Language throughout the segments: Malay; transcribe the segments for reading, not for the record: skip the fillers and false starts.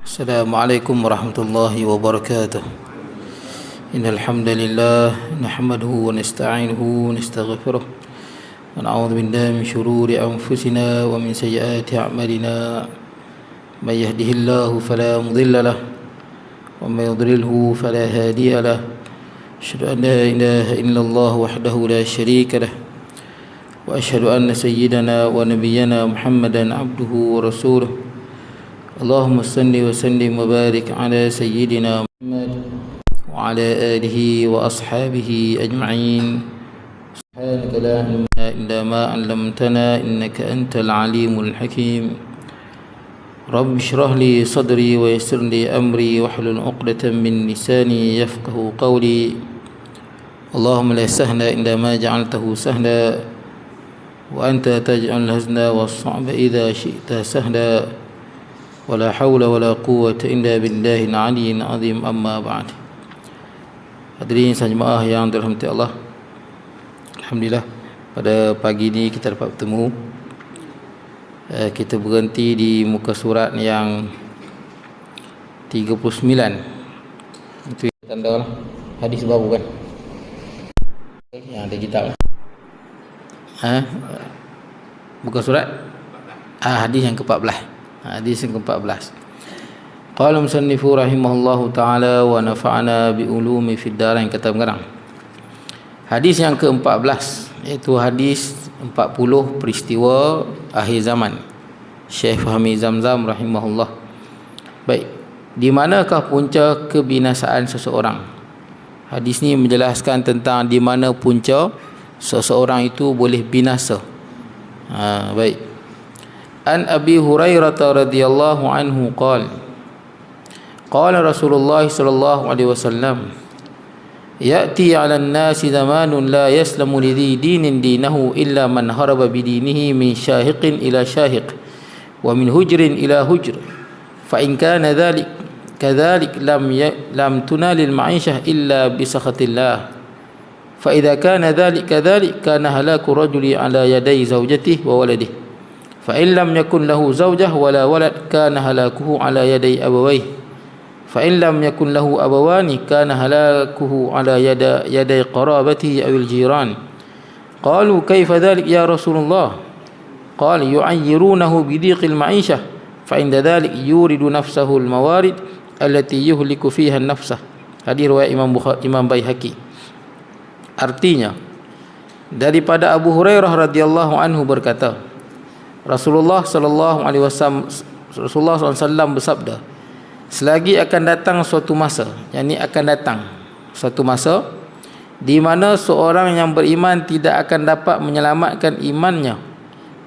Assalamualaikum warahmatullahi wabarakatuh. Innal hamdalillah nahmaduhu wa nasta'inuhu wa nastaghfiruh wa na'udzu billahi min shururi anfusina wa min sayyiati a'malina. May yahdihillahu fala mudilla lahu wa may yudlilhu fala hadiya lahu. Asyhadu an la ilaha illallah wahdahu la syarika lahu wa asyhadu anna sayyidana wa nabiyyana Muhammadan abduhu wa rasuluh. Allahumma salli wa sallim wa barik ala sayyidina Muhammad wa ala alihi wa ashabihi ajma'in. Subhanaka la ilma illa ma 'allamtana innaka antal alimul hakim. Rabbi shrah li sadri wa yassir li amri wahlul 'uqdatam min lisani yafqahu qawli. Allahumma la sahla illa ma ja'altahu sahla wa anta taj'al hazna was-sa'ba idza syi'ta sahla. Wala hawla wala quwwata illa billahil aliyyil azim, amma ba'd. Hadirin jemaah yang dirahmati Allah, alhamdulillah pada pagi ini kita dapat bertemu. Kita berhenti di muka surat yang 39. Itu tanda lah hadis baru kan, yang ada kitab. Muka surat hadis yang ke-14. Hadis yang ke-14. Qala musannifu rahimahullahu ta'ala wa nafa'ana bi ulumi fid darain. Kata pengarang, hadis yang ke-14 iaitu hadis 40 peristiwa akhir zaman. Syekh Fahmi Zamzam rahimahullah. Baik, di manakah punca kebinasaan seseorang? Hadis ni menjelaskan tentang di mana punca seseorang itu boleh binasa. Baik. An Abi Hurairah radhiyallahu anhu qala qala Rasulullah sallallahu alaihi wasallam ya'ti 'ala an-nasi zamanun la yaslamu li dinin dinahu illa man haraba bi dinihi min shahiqin ila shahiq wa min hujrin ila hujr fa in kana dhalik kadhalik lam tunalil ma'ishah illa bi sakhatillah fa idza kana dhalik kadhalik kana halaku rajuli 'ala yaday zawjatihi wa waladihi fa in lam yakun lahu zawjah wala walad kana halakuhu ala yaday abawayhi fa in lam yakun lahu abawani kana halakuhu ala yaday qarabatihi awil jiran. Qalu kaifa dhalik ya Rasulullah? Qala yu'ayyirunahu bidiqil ma'ishah fa inda dhalik yuridu nafsahu al-mawarid allati yuhliku fiha an-nafsah. Hadis riwayat Imam Baihaqi. Artinya, daripada Abu Hurairah radhiyallahu anhu berkata, Rasulullah sallallahu alaihi wasallam bersabda, selagi akan datang suatu masa, yakni akan datang suatu masa di mana seorang yang beriman tidak akan dapat menyelamatkan imannya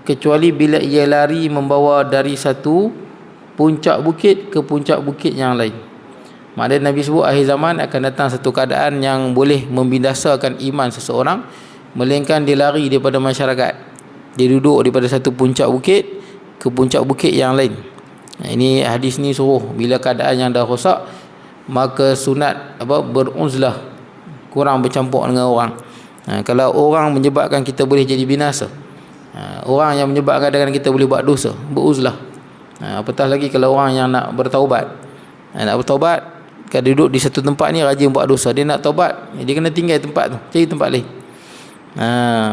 kecuali bila ia lari membawa dari satu puncak bukit ke puncak bukit yang lain. Maknanya Nabi sebut akhir zaman akan datang satu keadaan yang boleh membinasakan iman seseorang, melainkan dia lari daripada masyarakat. Dia duduk daripada satu puncak bukit ke puncak bukit yang lain. Ini hadis ni suruh bila keadaan yang dah rosak, maka sunat beruzlah, kurang bercampur dengan orang. Kalau orang menyebabkan kita boleh jadi binasa, orang yang menyebabkan kadang-kadang kita boleh buat dosa, beruzlah. Apatah lagi kalau orang yang nak bertaubat. Nak bertaubat, kalau duduk di satu tempat ni rajin buat dosa, dia nak taubat, dia kena tinggal tempat tu, cari tempat lain.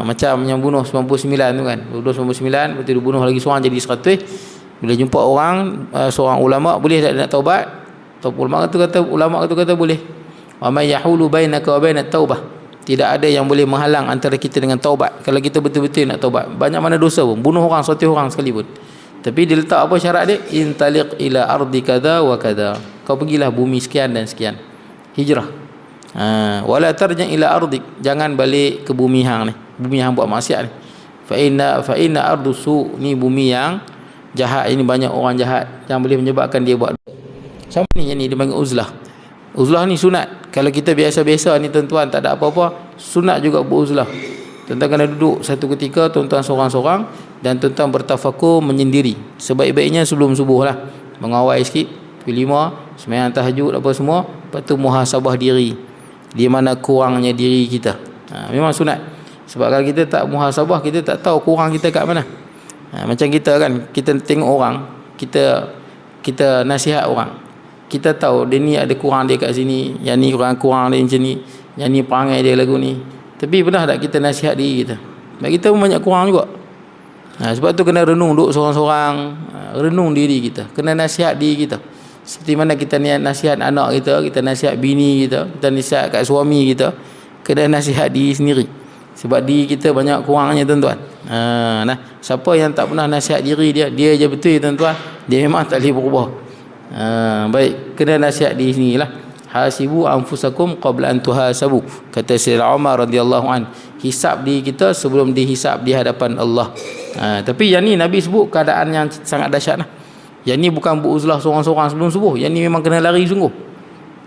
Macam yang bunuh 99 tu kan, bunuh 99, lepas tu dia bunuh lagi seorang jadi 100. Bila jumpa orang, seorang ulama, boleh tak nak taubat? Ulama tu kata boleh. Wa may yahulu bainaka wa bainat taubah, tidak ada yang boleh menghalang antara kita dengan taubat. Kalau kita betul-betul nak taubat, banyak mana dosa pun, bunuh orang 100 orang sekalipun, tapi dia letak apa syarat dia? Intaliq ila ardi kadha wa kadha, kau pergilah bumi sekian dan sekian, hijrah. Wala tarja ila ardik, jangan balik ke bumi hang ni, bumi hang buat maksiat ni. Fa inna ardu su, ni bumi yang jahat, ini banyak orang jahat yang boleh menyebabkan dia buat. Sama ni, yang ni dia panggil uzlah. Uzlah ni sunat. Kalau kita biasa-biasa ni tuan-tuan tak ada apa-apa, sunat juga beruzlah. Tuan-tuan kena duduk satu ketika, tuan-tuan seorang-seorang, dan tuan-tuan bertafakur menyendiri. Sebaik-baiknya sebelum subuh lah, mengawal sikit, pukul 5, sembahyang tahajud apa semua, lepas tu muhasabah diri, di mana kurangnya diri kita. Memang sunat. Sebab kalau kita tak muhasabah, kita tak tahu kurang kita kat mana. Macam kita kan, kita tengok orang, kita kita nasihat orang, kita tahu dia ni ada kurang dia kat sini, yang ni kurang dia macam ni, yang ni perangai dia lagu ni, tapi pernah tak kita nasihat diri kita? Sebab kita pun banyak kurang juga. Sebab tu kena renung, duduk seorang-seorang, renung diri kita, kena nasihat diri kita. Seperti mana kita nasihat anak kita, kita nasihat bini kita, kita nasihat kat suami kita, kena nasihat diri sendiri. Sebab diri kita banyak kurangnya tuan-tuan. Siapa yang tak pernah nasihat diri dia, dia je betul tuan-tuan, dia memang tak boleh berubah. Baik, kena nasihat diri sendirilah. Hasibu anfusakum qabla an tuhasabu, kata Sayyidina Umar radhiyallahu an. Hisab diri kita sebelum dihisab di hadapan Allah. Tapi yang ni Nabi sebut keadaan yang sangat dahsyat lah. Yang ni bukan beruzlah seorang-seorang sebelum subuh. Yang ni memang kena lari sungguh.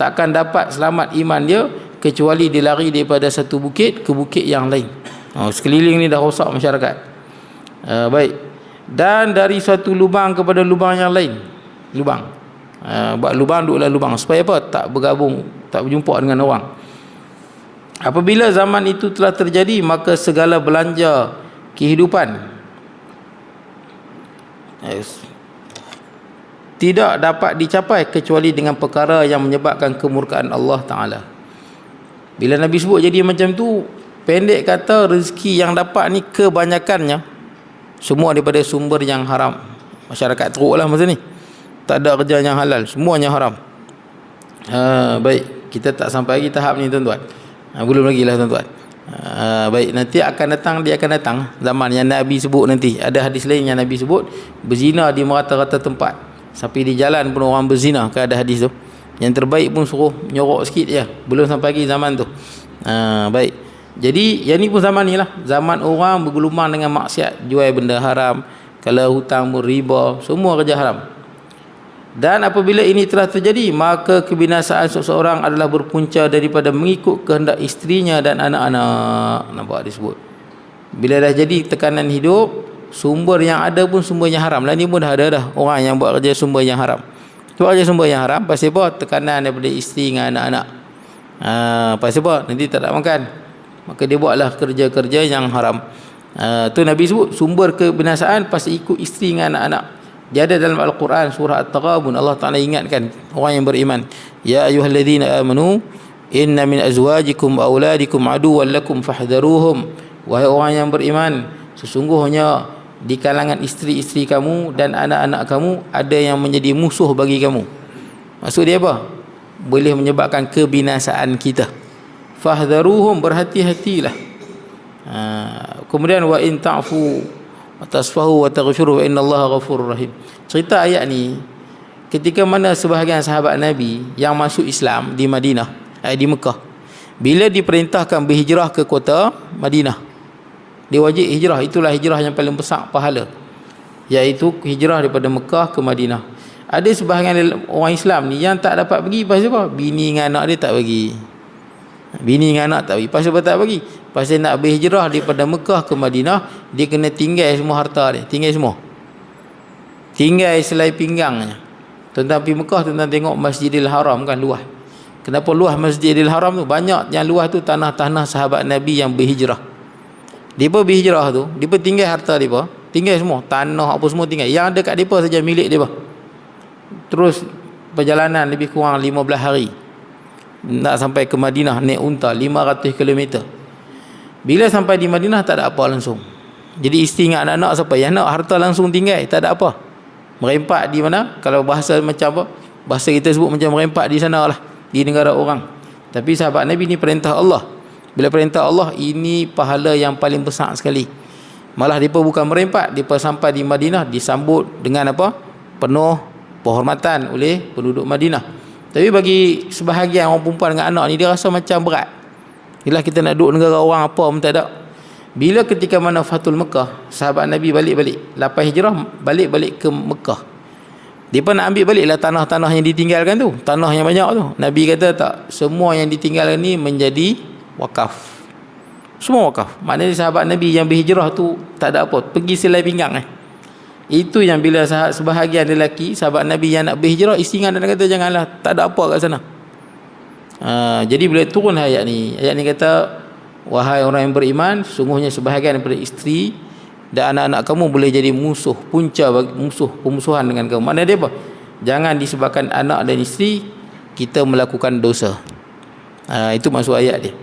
Takkan dapat selamat iman dia kecuali dia lari daripada satu bukit ke bukit yang lain. Sekeliling ni dah rosak masyarakat. Baik. Dan dari satu lubang kepada lubang yang lain. Lubang. Buat lubang, duduklah lubang. Supaya apa? Tak bergabung, tak berjumpa dengan orang. Apabila zaman itu telah terjadi, maka segala belanja kehidupan tidak dapat dicapai kecuali dengan perkara yang menyebabkan kemurkaan Allah Ta'ala. Bila Nabi sebut jadi macam tu, pendek kata rezeki yang dapat ni kebanyakannya semua daripada sumber yang haram. Masyarakat teruk lah masa ni, tak ada kerja yang halal, semuanya haram. Baik, kita tak sampai lagi tahap ni tuan-tuan. Belum lagi lah tuan-tuan. Baik, nanti akan datang zaman yang Nabi sebut nanti. Ada hadis lain yang Nabi sebut, berzina di merata-rata tempat. Sampai di jalan pun orang berzina, kan ada hadis tu. Yang terbaik pun suruh nyorok sikit je. Belum sampai lagi zaman tu. Baik. Jadi yang ni pun zaman ni lah. Zaman orang bergelumang dengan maksiat, jual benda haram, kalau hutang pun riba, semua kerja haram. Dan apabila ini telah terjadi, maka kebinasaan seseorang adalah berpunca daripada mengikut kehendak isterinya dan anak-anak. Nampak disebut. Bila dah jadi tekanan hidup, sumber yang ada pun sumber yang haram. Lah ni pun dah ada dah orang yang buat kerja sumber yang haram. Buat kerja sumber yang haram pasal apa? Tekanan daripada isteri dengan anak-anak. Pasal apa? Nanti tak nak makan. Maka dia buatlah kerja-kerja yang haram. Tu Nabi sebut sumber kebinasaan pasal ikut isteri dengan anak-anak. Dia ada dalam Al-Quran surah At-Taghabun, Allah Ta'ala ingatkan orang yang beriman, ya ayyuhalladzina amanu inna min azwajikum wa auladikum aduwwan lakum fahdharuhum. Wahai orang yang beriman, sesungguhnya di kalangan isteri-isteri kamu dan anak-anak kamu ada yang menjadi musuh bagi kamu. Maksud dia apa? Boleh menyebabkan kebinasaan kita. Fahdharuhum, berhati-hatilah. Kemudian wa in ta'fu wa tasfahu wa taghfiru wa innallaha ghafurur rahim. Cerita ayat ni ketika mana sebahagian sahabat Nabi yang masuk Islam di Madinah, di Mekah, bila diperintahkan berhijrah ke kota Madinah, dia wajib hijrah. Itulah hijrah yang paling besar pahala, iaitu hijrah daripada Mekah ke Madinah. Ada sebahagian orang Islam ni yang tak dapat pergi pasal apa? Bini dengan anak dia tak bagi. Bini dengan anak tak bagi. Pasal apa tak bagi? Pasal nak berhijrah daripada Mekah ke Madinah, dia kena tinggal semua harta dia. Tinggal semua. Tinggal selai pinggangnya. Tuan-tuan pergi Mekah, tuan-tuan tengok Masjidil Haram kan luas. Kenapa luas Masjidil Haram tu? Banyak yang luas tu tanah-tanah sahabat Nabi yang berhijrah. Dia pun berhijrah tu, dia pun tinggal harta dia pun. Tinggal semua. Tanah apa semua tinggal. Yang dekat dia pun saja milik dia pun. Terus perjalanan lebih kurang 15 hari. Nak sampai ke Madinah naik unta 500 km. Bila sampai di Madinah tak ada apa langsung. Jadi isteri dengan anak-anak siapa yang nak harta langsung tinggal, tak ada apa. Merempat di mana? Kalau bahasa macam apa? Bahasa kita sebut macam merempat di sana lah, di negara orang. Tapi sahabat Nabi ni perintah Allah. Bila perintah Allah, ini pahala yang paling besar sekali. Malah mereka bukan merempat, mereka sampai di Madinah disambut dengan apa? Penuh penghormatan oleh penduduk Madinah. Tapi bagi sebahagian orang perempuan dengan anak ni, dia rasa macam berat. Yelah, kita nak duduk negara orang apa pun tak ada. Bila ketika mana Fathul Mekah, sahabat Nabi balik-balik, lepas hijrah balik-balik ke Mekah, dia pun nak ambil baliklah tanah-tanah yang ditinggalkan tu, tanah yang banyak tu. Nabi kata tak, semua yang ditinggalkan ni menjadi wakaf. Semua wakaf. Maknanya sahabat Nabi yang berhijrah tu tak ada apa, pergi selai pinggang. Itu yang bila sebahagian lelaki sahabat Nabi yang nak berhijrah, isteri dan kata janganlah, tak ada apa kat sana. Jadi bila turun ayat ni kata, wahai orang yang beriman, sungguhnya sebahagian daripada isteri dan anak-anak kamu boleh jadi musuh, punca bagi musuh, pemusuhan dengan kamu. Maknanya dia apa? jangan disebabkan anak dan isteri kita melakukan dosa. Itu maksud ayat dia.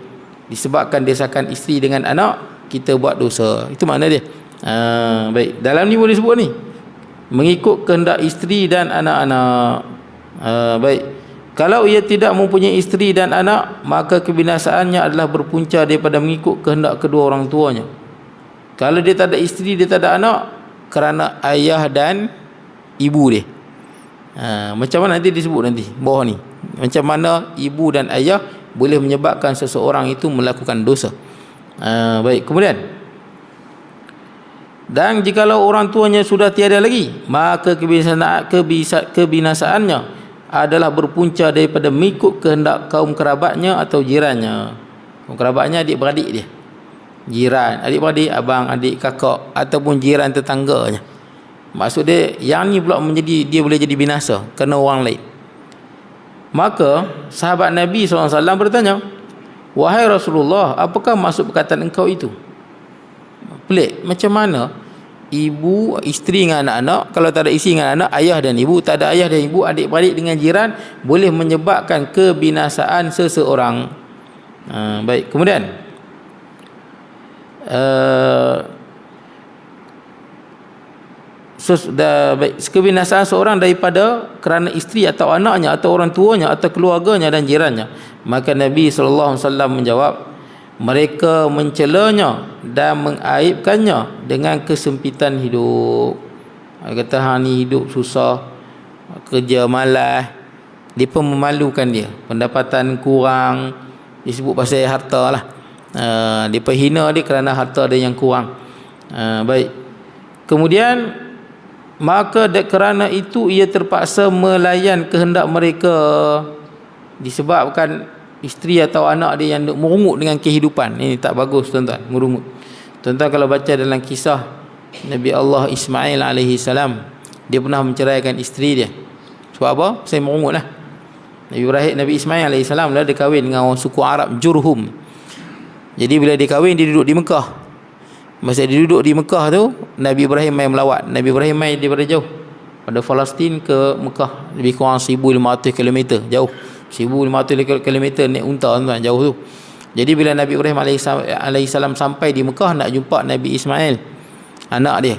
Disebabkan desakan isteri dengan anak, kita buat dosa. Itu makna dia. Baik, dalam ni boleh sebut ni, mengikut kehendak isteri dan anak-anak. Baik, kalau ia tidak mempunyai isteri dan anak, maka kebinasaannya adalah berpunca daripada mengikut kehendak kedua orang tuanya. Kalau dia tak ada isteri, dia tak ada anak, kerana ayah dan ibu dia. Macam mana nanti disebut nanti bawah ni, macam mana ibu dan ayah boleh menyebabkan seseorang itu melakukan dosa. Baik, kemudian, dan jikalau orang tuanya sudah tiada lagi, maka kebinasaannya adalah berpunca daripada mengikut kehendak kaum kerabatnya atau jirannya. Kaum kerabatnya adik-beradik dia, jiran, adik-beradik, abang, adik, kakak, ataupun jiran tetangganya. Maksud dia, yang ni pula menjadi, dia boleh jadi binasa kerana orang lain. Maka sahabat Nabi SAW bertanya, wahai Rasulullah, apakah maksud perkataan engkau itu? Pelik, macam mana ibu, isteri dengan anak-anak, kalau tak ada isteri dengan anak, ayah dan ibu, tak ada ayah dan ibu, adik-beradik dengan jiran, boleh menyebabkan kebinasaan seseorang. Baik, kemudian kebinasaan seorang daripada kerana isteri atau anaknya atau orang tuanya atau keluarganya dan jirannya. Maka Nabi SAW menjawab, mereka mencelanya dan mengaibkannya dengan kesempitan hidup. Kata hang ni hidup susah, kerja malas, dia pun memalukan dia, pendapatan kurang, disebut pasal harta lah. Dia pun hina dia kerana harta dia yang kurang. Baik, kemudian maka kerana itu ia terpaksa melayan kehendak mereka, disebabkan isteri atau anak dia yang merungut dengan kehidupan. Ini tak bagus tuan-tuan, merungut. Tuan-tuan kalau baca dalam kisah Nabi Allah Ismail alaihi salam, dia pernah menceraikan isteri dia. Sebab apa? Saya merungut lah. Nabi Ismail alaihi salam lah, dia kahwin dengan orang suku Arab Jurhum. Jadi bila dia kahwin, dia duduk di Mekah. Masa dia duduk di Mekah tu, Nabi Ibrahim main melawat. Nabi Ibrahim main daripada jauh, pada Palestin ke Mekah, lebih kurang 1,500 km jauh. 1,500 km naik unta tuan, jauh tu. Jadi bila Nabi Ibrahim alaihissalam sampai di Mekah nak jumpa Nabi Ismail, anak dia,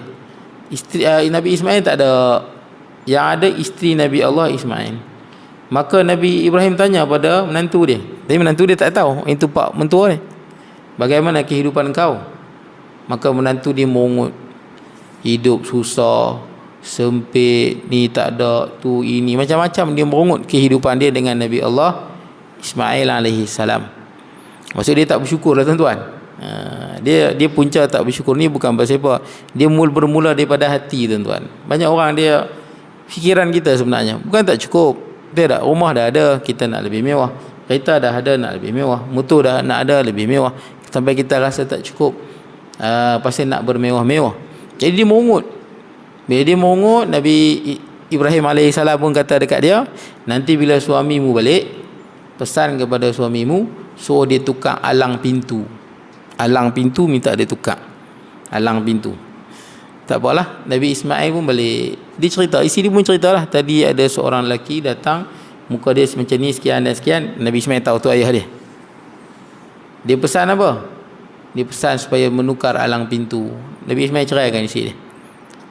Nabi Ismail tak ada, yang ada isteri Nabi Allah Ismail. Maka Nabi Ibrahim tanya pada menantu dia, tapi menantu dia tak tahu itu pak mentua ni, bagaimana kehidupan kau? Maka menantu dia merungut, hidup susah, sempit, ni tak ada, tu ini, macam-macam dia merungut kehidupan dia dengan Nabi Allah Ismail alaihi salam. Maksud dia tak bersyukur lah tuan-tuan. Dia punca tak bersyukur ni bukan pasal apa, dia bermula daripada hati tuan-tuan. Banyak orang dia, fikiran kita sebenarnya bukan tak cukup. Dia dah, rumah dah ada, kita nak lebih mewah, kereta dah ada, nak lebih mewah, motor dah nak ada, lebih mewah, sampai kita rasa tak cukup, pasal nak bermewah-mewah. Jadi dia merungut. Bila dia merungut, Nabi Ibrahim AS pun kata dekat dia, nanti bila suamimu balik, pesan kepada suamimu, suruh dia tukar alang pintu. Alang pintu minta dia tukar alang pintu. Tak apalah, Nabi Ismail pun balik. Dia cerita, isi dia pun cerita lah, tadi ada seorang lelaki datang, muka dia macam ni, sekian dan sekian. Nabi Ismail tahu tu ayah dia. Dia pesan apa? Dia pesan supaya menukar alang pintu. Nabi Ismail ceraikan isteri dia,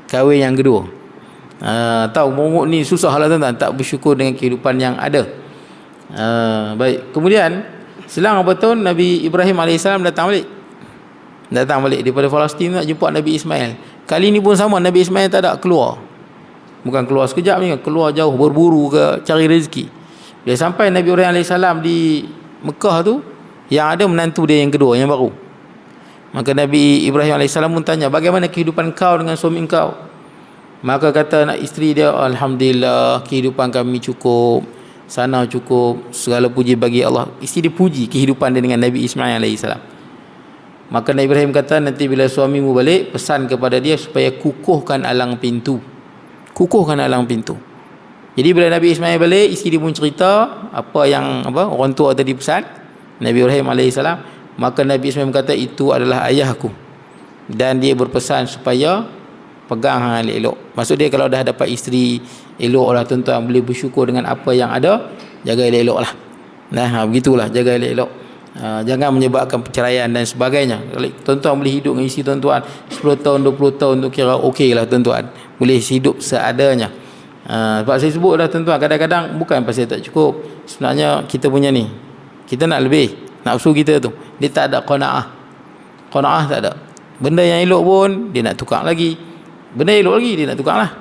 kahwin yang kedua. Tahu merungut ni susah lah tuan-tuan, tak bersyukur dengan kehidupan yang ada. Baik, kemudian selang berapa tahun Nabi Ibrahim AS datang balik daripada Palestin nak jumpa Nabi Ismail. Kali ni pun sama, Nabi Ismail tak ada keluar, bukan keluar sekejap ni, keluar jauh, berburu ke cari rezeki. Bila sampai Nabi Ibrahim AS di Mekah tu, yang ada menantu dia yang kedua, yang baru. Maka Nabi Ibrahim AS pun tanya, bagaimana kehidupan kau dengan suami kau? Maka kata anak isteri dia, alhamdulillah kehidupan kami cukup, sana cukup, segala puji bagi Allah. Isteri dia puji kehidupan dia dengan Nabi Ismail AS. Maka Nabi Ibrahim kata, nanti bila suamimu balik, pesan kepada dia supaya kukuhkan alang pintu. Kukuhkan alang pintu. Jadi bila Nabi Ismail balik, isteri dia pun cerita apa yang orang tua tadi pesan Nabi Ibrahim AS. Maka Nabi Ismail kata, itu adalah ayahku, dan dia berpesan supaya pegang hang elok-elok. Maksud dia kalau dah dapat isteri, eloklah tuan-tuan, boleh bersyukur dengan apa yang ada, jaga elok-elok lah. Nah, begitulah, jaga elok-elok. Jangan menyebabkan perceraian dan sebagainya. Tuan-tuan boleh hidup dengan isteri tuan-tuan 10 tahun, 20 tahun tu kira okey lah tuan-tuan. Boleh hidup seadanya. Sebab saya sebut dah tuan-tuan, kadang-kadang bukan pasal tak cukup. Sebenarnya kita punya ni, kita nak lebih. Nafsu kita tu, dia tak ada qanaah. Qanaah tak ada. Benda yang elok pun dia nak tukar lagi. Benda elok lagi dia nak tukar lah.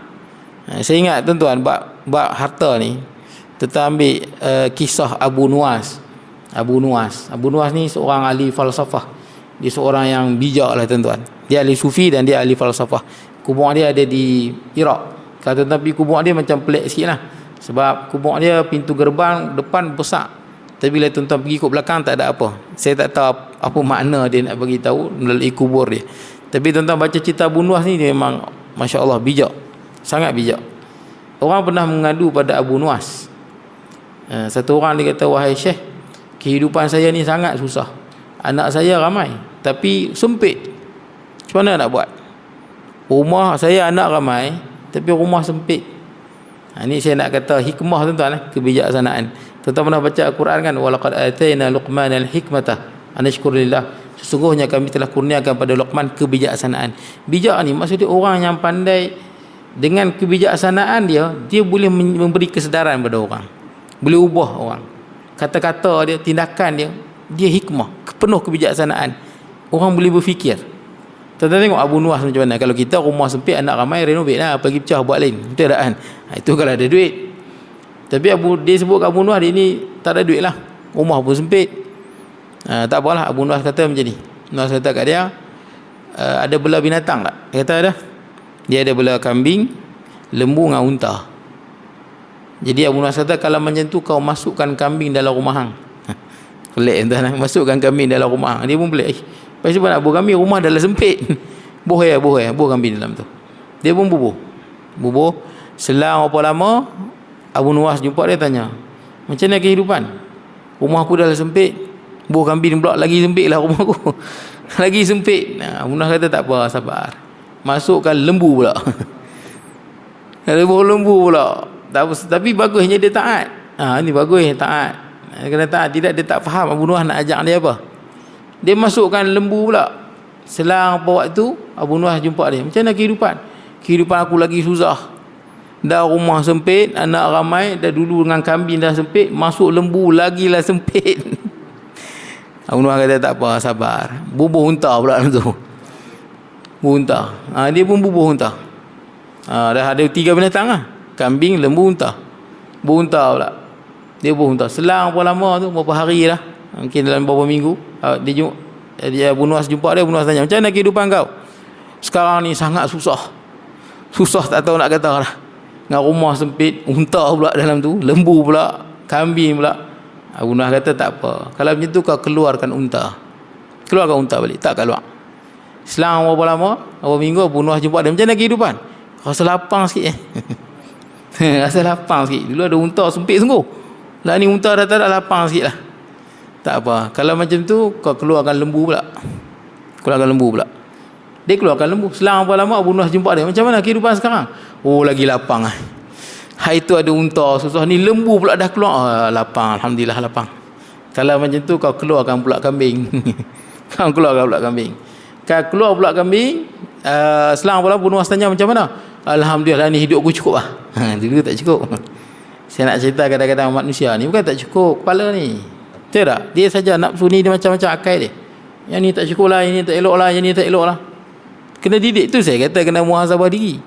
Saya ingat tuan-tuan, bab harta ni, kita ambil kisah Abu Nuwas. Abu Nuwas ni seorang ahli falsafah. Dia seorang yang bijak lah tuan-tuan. Dia ahli sufi dan dia ahli falsafah. Kubur dia ada di Iraq. Tetapi kubur dia macam pelik sikit lah. Sebab kubur dia pintu gerbang depan besar, tapi bila tuan-tuan pergi ke belakang tak ada apa. Saya tak tahu apa makna dia nak bagi tahu melalui kubur dia. Tapi tuan-tuan baca cerita Abu Nuwas ni, dia memang Masya Allah bijak. Sangat bijak. Orang pernah mengadu pada Abu Nuwas. Satu orang dia kata, wahai Syekh, kehidupan saya ni sangat susah. Anak saya ramai tapi sempit. Macam mana nak buat? Rumah saya anak ramai tapi rumah sempit. Ini saya nak kata hikmah tuan-tuan, kebijaksanaan. Tuan-tuan pernah baca Al-Quran kan, walaqad atayna Luqmanal hikmata an yashkur lillah. Sesungguhnya kami telah kurniakan pada Luqman kebijaksanaan. Bijak ni maksudnya orang yang pandai dengan kebijaksanaan dia boleh memberi kesedaran pada orang. Boleh ubah orang. Kata-kata dia, tindakan dia hikmah, penuh kebijaksanaan. Orang boleh berfikir. Tuan-tuan tengok Abu Nuwas macam mana. Kalau kita rumah sempit, anak ramai, renovate lah, pergi pecah buat lain. Betul tak kan? Itu kalau ada duit. Tapi dia sebut kat Abu Nuwas, dia ni tak ada duit lah, rumah pun sempit. Tak apalah, Abu Nuwas kata macam ni. Nuwas kata kat dia, ada bela binatang tak? Dia kata ada. Dia ada bela kambing, lembu dengan unta. Jadi Abu Nuwas kata, kalau macam tu kau masukkan kambing dalam rumah hang. Pelik tuan, masukkan kambing dalam rumah hang. Dia pun pelik. Pasal apa nak bubuh kambing, rumah dalam sempit. Bubuh kambing dalam tu. Dia pun bubuh. Selang berapa lama, Abu Nuwas jumpa dia, tanya, macam mana kehidupan? Rumah aku dah sempit, buah kambing pula lagi sempit lah rumah aku. Lagi sempit. Abu Nuwas kata tak apa, sabar. Masukkan lembu pula. Lembu pula. Tapi bagusnya dia taat. Ini bagus, taat. Kena taat. Tidak, dia tak faham Abu Nuwas nak ajak dia apa. Dia masukkan lembu pula. Selang apa waktu, Abu Nuwas jumpa dia, macam mana kehidupan? Kehidupan aku lagi susah. Dah rumah sempit, anak ramai, dah dulu dengan kambing dah sempit, masuk lembu lagi lah sempit. Abu Nuwas kata tak apa, sabar. Bubuh unta pula tu. Unta. Dia pun bubuh unta. Dah ada 3 binatang lah. Kambing, lembu, unta. Unta pula. Dia bubuh unta. Selang berapa lama tu, berapa hari lah. Mungkin dalam beberapa minggu. Dia Abu Nuwas jumpa dia, Abu Nuwas tanya, macam mana kehidupan kau? Sekarang ni sangat susah. Susah tak tahu nak kata lah. Dengan rumah sempit, unta pula dalam tu, lembu pula, kambing pula. Abu Nuwas kata tak apa. Kalau macam tu kau keluarkan unta. Keluarkan unta balik, tak keluar. Selang berapa lama, berapa minggu, Abu Nuwas jumpa dia, macam mana kehidupan? Rasa lapang sikit Rasa lapang sikit. Dulu ada unta sempit sungguh. Lah ni unta dah tak ada, lapang sikit lah. Tak apa. Kalau macam tu kau keluarkan lembu pula. Keluarkan lembu pula. Dia keluarkan lembu. Selang berapa lama Abu Nuwas jumpa dia, macam mana kehidupan sekarang? Oh, lagi lapang lah. Hari tu ada unta susah, ni lembu pula dah keluar. Lapang, alhamdulillah lapang. Kalau macam tu kau keluarkan pula kambing. Kau keluarkan pula kambing. Kau keluar pula kambing. Selang berapa lama Abu Nuwas tanya, macam mana? Alhamdulillah ni hidup aku cukup lah. Dulu tak cukup. Saya nak cerita kadang-kadang manusia ni bukan tak cukup kepala ni. Betul tak? Dia saja nafsu ni dia macam-macam akal dia. Yang ni tak cukup lah, yang ni tak elok lah, yang ni tak elok lah. Kena didik tu, saya kata kena muhasabah diri.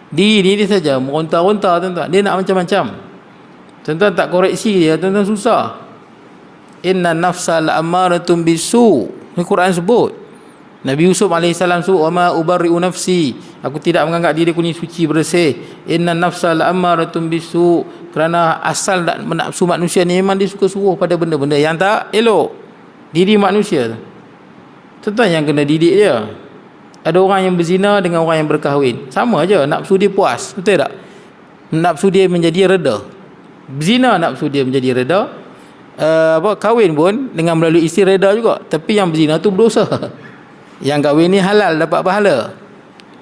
Diri ni dia saja meronta-ronta tuan-tuan. Dia nak macam-macam. Tuan-tuan tak koreksi dia, tuan-tuan susah. Inna nafsa la'amaratun bisu. Ini Quran sebut. Nabi Yusuf AS sebut, wa ma ubarri'u nafsi. Aku tidak menganggap diriku ni suci bersih. Inna nafsa la'amaratun bisu. Kerana asal nafsu manusia ni memang dia suka suruh pada benda-benda yang tak elok. Diri manusia tu. Tuan-tuan yang kena didik dia. Ada orang yang berzina dengan orang yang berkahwin, sama aja, nafsu dia puas, betul tak? Nafsu dia menjadi reda. Berzina nafsu dia menjadi reda. Kahwin pun dengan melalui isteri reda juga. Tapi yang berzina tu berdosa. Yang kahwin ni halal, dapat pahala.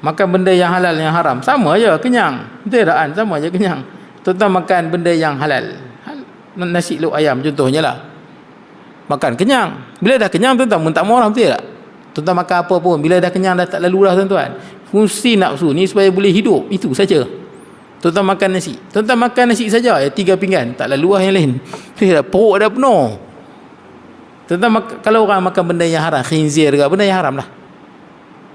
Makan benda yang halal yang haram sama je kenyang. Betul tak kan? Sama je kenyang. Tuan-tuan makan benda yang halal. Nasi lauk ayam contohnya lah. Makan kenyang. Bila dah kenyang tuan-tuan pun tak marah, betul tak? Tuan-tuan makan apa pun bila dah kenyang dah tak lalu lah tuan-tuan. Fungsi nafsu ni supaya boleh hidup, itu saja. Tuan-tuan makan nasi. Tuan-tuan makan nasi saja ya 3 pinggan, tak lalu lah yang lain. Perut dah penuh. Tuan-tuan kalau orang makan benda yang haram, khinzir ke benda yang haram lah.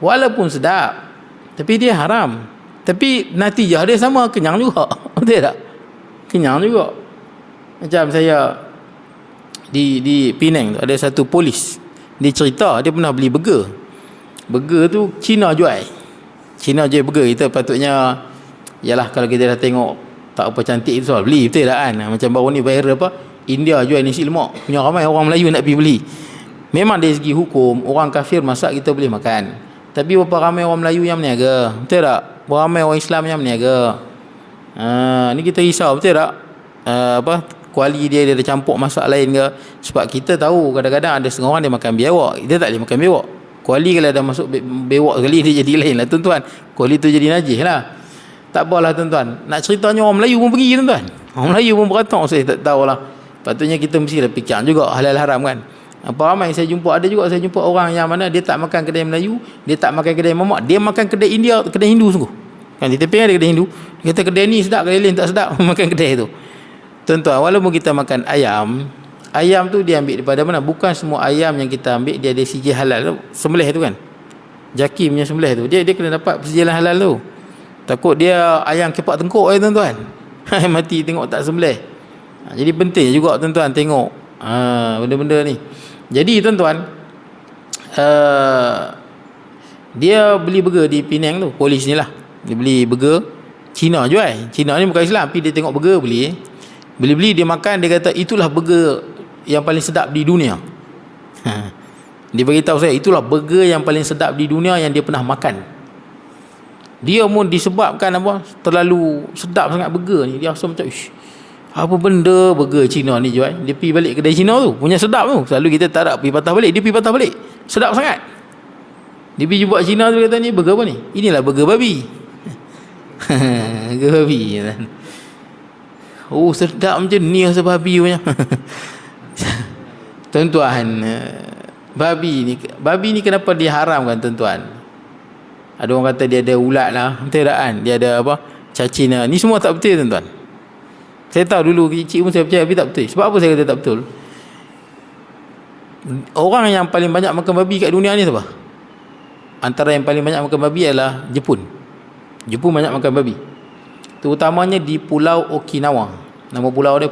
Walaupun sedap, tapi dia haram. Tapi natijah dia sama, kenyang juga. Betul tak? Kenyang juga. Macam saya di Penang tu ada satu polis. Dia cerita dia pernah beli burger. Burger tu Cina jual. Cina jual burger. Kita patutnya yalah kalau kita dah tengok tak apa cantik tu beli, betul tak kan? Macam baru ni viral apa? India jual nasi lemak. Punya ramai orang Melayu nak pergi beli. Memang dari segi hukum orang kafir masak kita boleh makan. Tapi berapa ramai orang Melayu yang berniaga? Betul tak? Berapa ramai orang Islam yang berniaga? Ni kita risau, betul tak? Kuali dia ada campur masak lain ke? Sebab kita tahu kadang-kadang ada setengah orang dia makan biawak. Kita tak boleh makan biawak. Kuali kalau dah masuk biawak sekali dia jadi lain lah tuan-tuan. Kuali tu jadi najis lah. Tak apalah tuan-tuan. Nak ceritanya orang Melayu pun pergi tuan-tuan. Orang Melayu pun beratok. Saya tak tahulah. Patutnya kita mesti fikir juga halal haram kan. Apa ramai saya jumpa, ada juga saya jumpa orang yang mana dia tak makan kedai Melayu, dia tak makan kedai mamak, dia makan kedai India, kedai Hindu sungguh. Kan di tepi ada kedai Hindu. Dia kata kedai ni sedap, kedai lain tak sedap, makan kedai tu. Tuan-tuan, walaupun kita makan ayam, ayam tu dia ambil daripada mana? Bukan semua ayam yang kita ambil dia ada sijil halal. Sembelih tu kan. Jaki punya sembelih tu. Dia kena dapat persijilan halal tu. Takut dia ayam kepak tengkuk tuan-tuan. Mati tengok tak sembelih. Jadi penting juga tuan-tuan tengok benda-benda ni. Jadi tuan-tuan, dia beli burger di Penang tu, polis ni lah. Dia beli burger Cina jual. Cina ni bukan Islam, tapi dia tengok burger beli. Beli-beli dia makan, dia kata itulah burger yang paling sedap di dunia. Dia beritahu saya itulah burger yang paling sedap di dunia yang dia pernah makan. Dia pun disebabkan apa? Terlalu sedap sangat burger ni. Dia rasa macam apa benda burger Cina ni jual. Dia pergi balik kedai Cina tu, punya sedap tu. Selalu kita tak nak pergi patah balik, dia pergi patah balik. Sedap sangat. Dia pergi buat Cina tu, kata ni burger apa ni? Inilah burger babi. Burger babi. Oh sedap macam ni rasa babi punya. Tuan-tuan, babi ni kenapa diharamkan tuan-tuan? Ada orang kata dia ada ulat lah, betul tak kan? Dia ada apa? Cacing lah. Ni semua tak betul tuan-tuan. Saya tahu dulu kecil pun saya percaya, tapi tak betul. Sebab apa saya kata tak betul? Orang yang paling banyak makan babi kat dunia ni siapa? Antara yang paling banyak makan babi adalah Jepun. Jepun banyak makan babi. Terutamanya di Pulau Okinawa. Nama pulau dia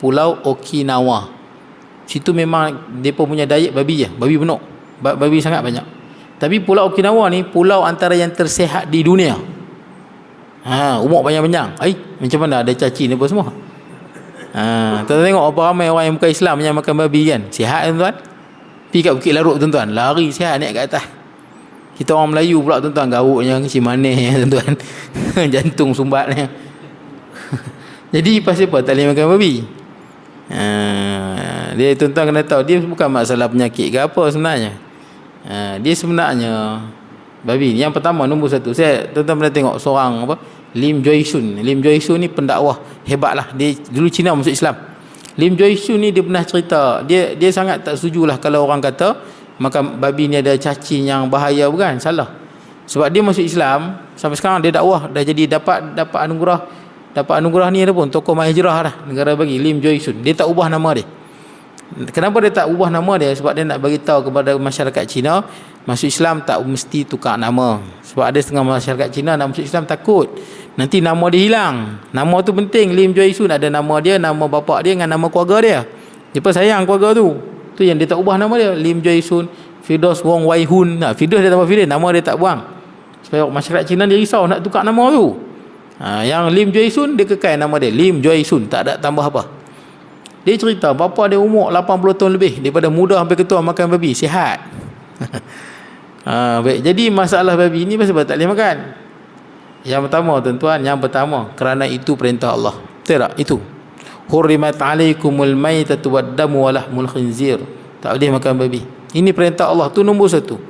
Pulau Okinawa. Situ memang mereka punya diet babi je. Babi penuh. Babi sangat banyak. Tapi Pulau Okinawa ni pulau antara yang tersihat di dunia. Umur panjang-panjang. Macam mana ada cacing apa semua. Tuan-tuan tengok apa ramai orang yang bukan Islam yang makan babi kan. Sihat tuan-tuan. Pergi kat Bukit Larut tuan-tuan, lari sihat naik kat atas. Kita orang Melayu pula tuan-tuan, garuknya kecil manis tuan-tuan. Jantung sumbatnya. Jadi pasal apa tak boleh makan babi? Dia tuan-tuan kena tahu, dia bukan masalah penyakit ke apa sebenarnya. Dia sebenarnya babi ni yang pertama, nombor satu. Saya tuan-tuan pernah tengok seorang apa, Lim Joysun. Lim Joysun ni pendakwah hebatlah. Dia dulu Cina masuk Islam. Lim Joysun ni dia pernah cerita, dia sangat tak setujulah kalau orang kata makan babi ni ada cacing yang bahaya, bukan, salah. Sebab dia masuk Islam sampai sekarang dia dakwah, dah jadi dapat anugerah ni ada pun tokoh mahijrah dah negara bagi. Lim Joysun dia tak ubah nama dia. Kenapa dia tak ubah nama dia? Sebab dia nak bagi tahu kepada masyarakat Cina, masuk Islam tak mesti tukar nama. Sebab ada setengah masyarakat Cina nak masuk Islam takut nanti nama dia hilang. Nama tu penting. Lim Joysun ada nama dia, nama bapak dia dengan nama keluarga dia. Dia pun sayang keluarga tu. Tu yang dia tak ubah nama dia. Lim Joysun, Firdaus Wong Wai Hun. Firdaus dia tambah Firdaus, nama dia tak buang. Supaya masyarakat Cina dia risau nak tukar nama tu. Yang Lim Joysun dia kekal nama dia Lim Joysun, tak ada tambah apa. Dia cerita bapa dia umur 80 tahun lebih, daripada muda sampai ketua makan babi, sihat. Baik. Jadi masalah babi ni pasal tak boleh makan. Yang pertama tuan-tuan, kerana itu perintah Allah. Betul tak? Itu. Hurrimat alaikumul maitatu wad damu wa lahmul khinzir. Tak boleh makan babi. Ini perintah Allah, tu nombor satu.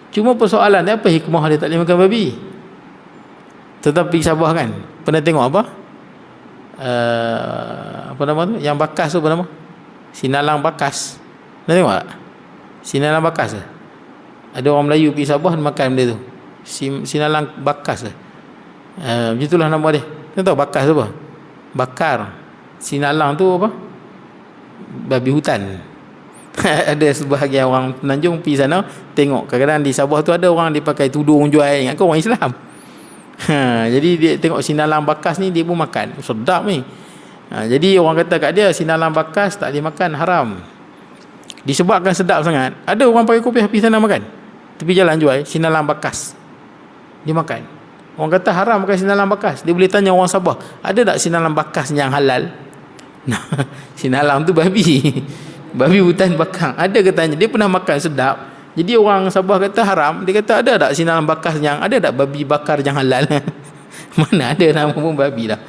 Cuma persoalan dia, apa hikmah dia tak boleh makan babi? Tetapi Sabah kan, pernah tengok apa? Apa nama tu? Yang bakas tu apa nama? Sinalang bakas. Pernah tengok tak? Sinalang bakas ke? Ada orang Melayu pergi Sabah makan benda tu. Sinalang bakas ke? Begitulah nama dia. Kau tahu bakas tu apa? Bakar. Sinalang tu apa? Babi hutan. Ada sebahagian orang Penanjung pergi sana tengok, kadang-kadang di Sabah tu ada orang dia pakai tudung jual, ingat kau orang Islam. Jadi dia tengok sinalang bakas ni, dia pun makan. Sedap ni. Jadi orang kata kat dia, sinalang bakas tak boleh makan, haram. Disebabkan sedap sangat, ada orang pakai kopi pergi sana makan, tepi jalan jual sinalang bakas, dia makan. Orang kata haram makan sinalang bakas. Dia boleh tanya orang Sabah, ada tak sinalang bakas yang halal? Nah, sinalang tu babi. Babi hutan bakar. Ada katanya, dia pernah makan, sedap. Jadi orang Sabah kata haram. Dia kata ada tak sinalang bakas yang, ada tak babi bakar yang halal? Mana ada, nama pun babi lah.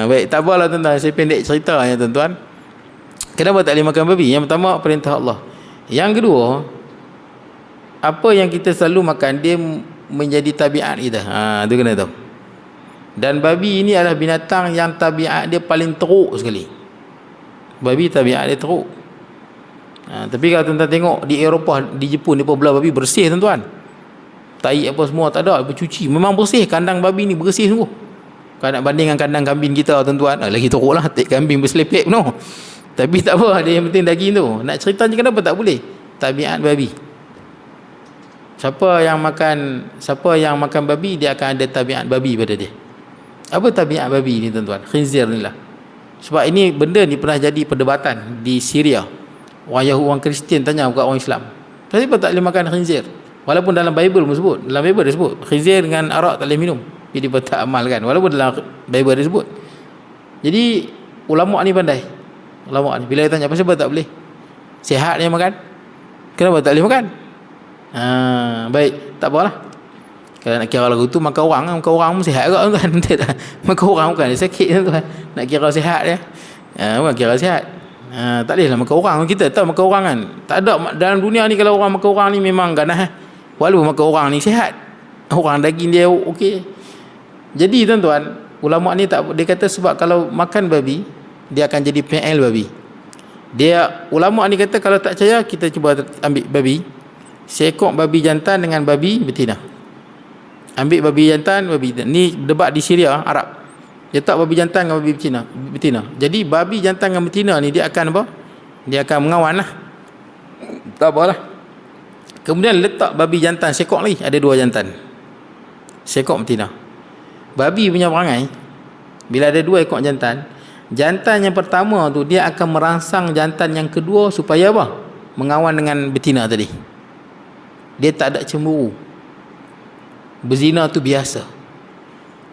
Baik, tak apalah tuan-tuan, saya pendek cerita ya tuan-tuan. Kenapa tak boleh makan babi? Yang pertama, perintah Allah. Yang kedua, apa yang kita selalu makan, dia menjadi tabiat kita. Itu kena tahu. Dan babi ini adalah binatang yang tabiat dia paling teruk sekali. Babi tabiat dia teruk. Tapi kalau tuan-tuan tengok di Eropah, di Jepun, dia belah babi bersih tuan-tuan. Tai apa semua tak ada, bercuci. Memang bersih, kandang babi ni bersih sungguh. Kalau nak banding dengan kandang kambing kita tuan-tuan, lagi teruk lah, tik kambing berselepek no. Tapi tak apa, dia yang penting daging tu. Nak cerita je kenapa tak boleh? Tabiat babi. Siapa yang makan babi, dia akan ada tabiat babi pada dia. Apa tabiat babi ni tuan-tuan? Khinzir ni lah. Sebab ini benda ni pernah jadi perdebatan di Syria. Orang Yahudi, orang Kristian tanya kepada orang Islam, kenapa tak boleh makan khinzir? Walaupun dalam Bible pun sebut, dalam Bible dia sebut khinzir dengan arak tak boleh minum. Jadi dia tak amalkan, walaupun dalam Bible dia sebut. Jadi ulama ni pandai. Ulama ni bila dia tanya apa sebab tak boleh? Sihat dia makan. Kenapa tak boleh makan? Baik, tak apalah. Kalau nak kira lagu tu makan orang pun sihat ke tuan? Makan orang bukan dia sakit tuan. Nak kira sihat dia. Bukan kira sihat. Tak boleh lah makan orang. Kita tahu makan orang kan, tak ada dalam dunia ni. Kalau orang makan orang ni memang ganas. Walaupun makan orang ni sihat, orang daging dia okey. Jadi tuan-tuan, ulama ni tak, dia kata sebab kalau makan babi, dia akan jadi PL babi. Ulama ni kata kalau tak percaya, kita cuba ambil babi, seekor babi jantan dengan babi betina. Ambil babi jantan, babi betina. Ni debat di Syria, Arab. Dia tak babi jantan dengan babi betina. Jadi babi jantan dengan betina ni dia akan apa? Dia akan mengawan lah. Tak apalah. Kemudian letak babi jantan sekok lagi, ada 2 jantan. Sekok betina. Babi punya perangai, bila ada 2 ekor jantan, jantan yang pertama tu dia akan merangsang jantan yang kedua supaya apa? Mengawan dengan betina tadi. Dia tak ada cemburu. Berzina tu biasa.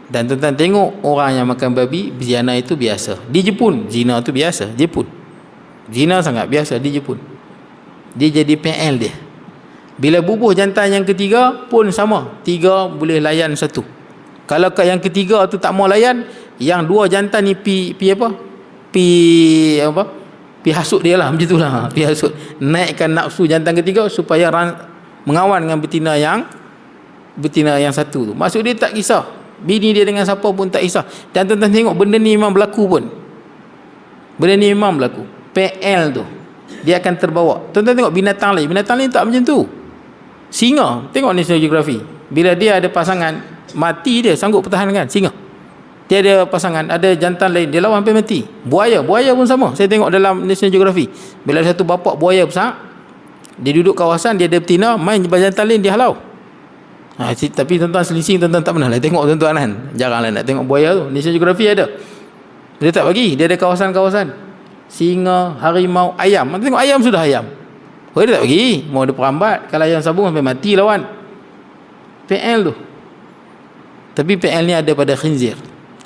Dan tuan-tuan tengok orang yang makan babi, berzina itu biasa. Di Jepun, zina itu biasa. Jepun, zina sangat biasa di Jepun. Dia jadi PL dia. Bila bubuh jantan yang ketiga pun sama. 3 boleh layan 1. Kalau kat yang ketiga tu tak mau layan, yang 2 jantan ni pi hasut dia lah. Macam tu lah. Pi hasut. Naikkan nafsu jantan ketiga supaya mengawan dengan betina yang 1 tu. Maksud dia tak kisah bini dia dengan siapa pun, tak kisah. Dan tuan-tuan tengok benda ni memang berlaku pun. Benda ni memang berlaku. PL tu dia akan terbawa. Tuan-tuan tengok binatang lain tak macam tu. Singa, tengok National Geographic, bila dia ada pasangan mati, dia sanggup pertahankan. Singa, dia ada pasangan, ada jantan lain, dia lawan sampai mati. Buaya pun sama. Saya tengok dalam National Geographic, bila ada satu bapak buaya besar, dia duduk kawasan, dia ada betina, main jantan lain, dia halau. Tapi tuan-tuan selising, tuan-tuan tak pernah lah tengok tuan-tuan kan. Jarang lah nak tengok buaya tu. National Geographic ada. Dia tak bagi. Dia ada kawasan-kawasan. Singa, harimau, ayam. Tengok ayam sudah ayam. Dia tak bagi. Mau dia perambat. Kalau ayam sabung sampai mati lawan. PL tu. Tapi PL ni ada pada khinzir.